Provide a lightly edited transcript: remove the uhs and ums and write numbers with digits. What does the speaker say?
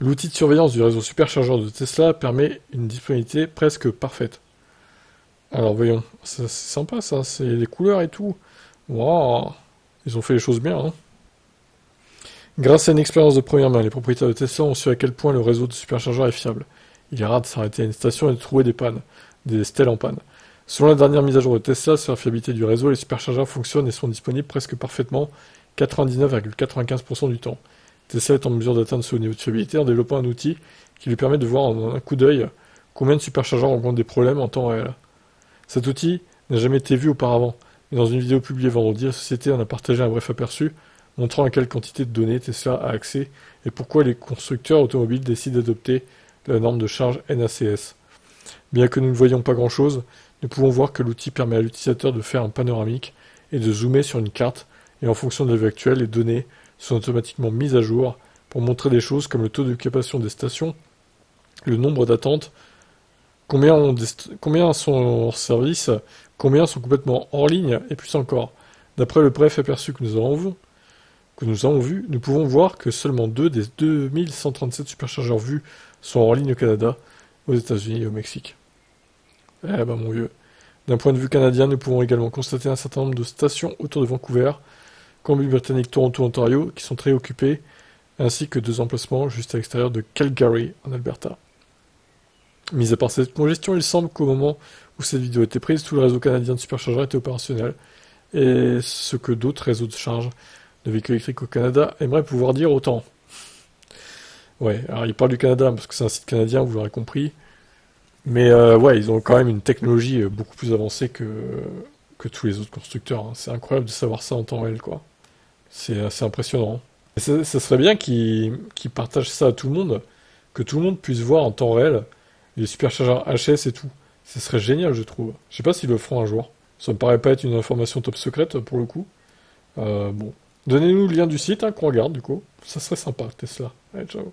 L'outil de surveillance du réseau superchargeur de Tesla permet une disponibilité presque parfaite. Alors voyons, c'est sympa ça, c'est les couleurs et tout. Waouh, ils ont fait les choses bien, hein. Grâce à une expérience de première main, les propriétaires de Tesla ont su à quel point le réseau de superchargeurs est fiable. Il est rare de s'arrêter à une station et de trouver des pannes, des stèles en panne. Selon la dernière mise à jour de Tesla sur la fiabilité du réseau, les superchargeurs fonctionnent et sont disponibles presque parfaitement 99,95% du temps. Tesla est en mesure d'atteindre ce niveau de fiabilité en développant un outil qui lui permet de voir en un coup d'œil combien de superchargeurs rencontrent des problèmes en temps réel. Cet outil n'a jamais été vu auparavant, mais dans une vidéo publiée vendredi, la société en a partagé un bref aperçu, montrant à quelle quantité de données Tesla a accès et pourquoi les constructeurs automobiles décident d'adopter la norme de charge NACS. Bien que nous ne voyions pas grand-chose, nous pouvons voir que l'outil permet à l'utilisateur de faire un panoramique et de zoomer sur une carte, et en fonction de la vue actuelle, les données sont automatiquement mises à jour pour montrer des choses comme le taux d'occupation des stations, le nombre d'attentes, combien sont en service, combien sont complètement hors ligne, et plus encore. D'après le bref aperçu que nous avons vu, nous pouvons voir que seulement 2 des 2137 superchargeurs vus sont en ligne au Canada, aux États-Unis et au Mexique. Eh ben mon vieux. D'un point de vue canadien, nous pouvons également constater un certain nombre de stations autour de Vancouver, Colombie-Britannique, Toronto, Ontario, qui sont très occupées, ainsi que 2 emplacements juste à l'extérieur de Calgary, en Alberta. Mis à part cette congestion, il semble qu'au moment où cette vidéo a été prise, tout le réseau canadien de superchargeurs était opérationnel, et ce que d'autres réseaux de charge de véhicules électriques au Canada aimeraient pouvoir dire autant. Ouais, alors il parle du Canada parce que c'est un site canadien, vous l'aurez compris, mais ouais, ils ont quand même une technologie beaucoup plus avancée que tous les autres constructeurs, hein. C'est incroyable de savoir ça en temps réel, quoi. C'est assez impressionnant. Et ça serait bien qu'ils partagent ça à tout le monde, que tout le monde puisse voir en temps réel les superchargeurs HS et tout. Ce serait génial, je trouve. Je sais pas s'ils le feront un jour. Ça me paraît pas être une information top secrète pour le coup. Bon. Donnez-nous le lien du site, hein, qu'on regarde du coup. Ça serait sympa, Tesla. Allez, ciao.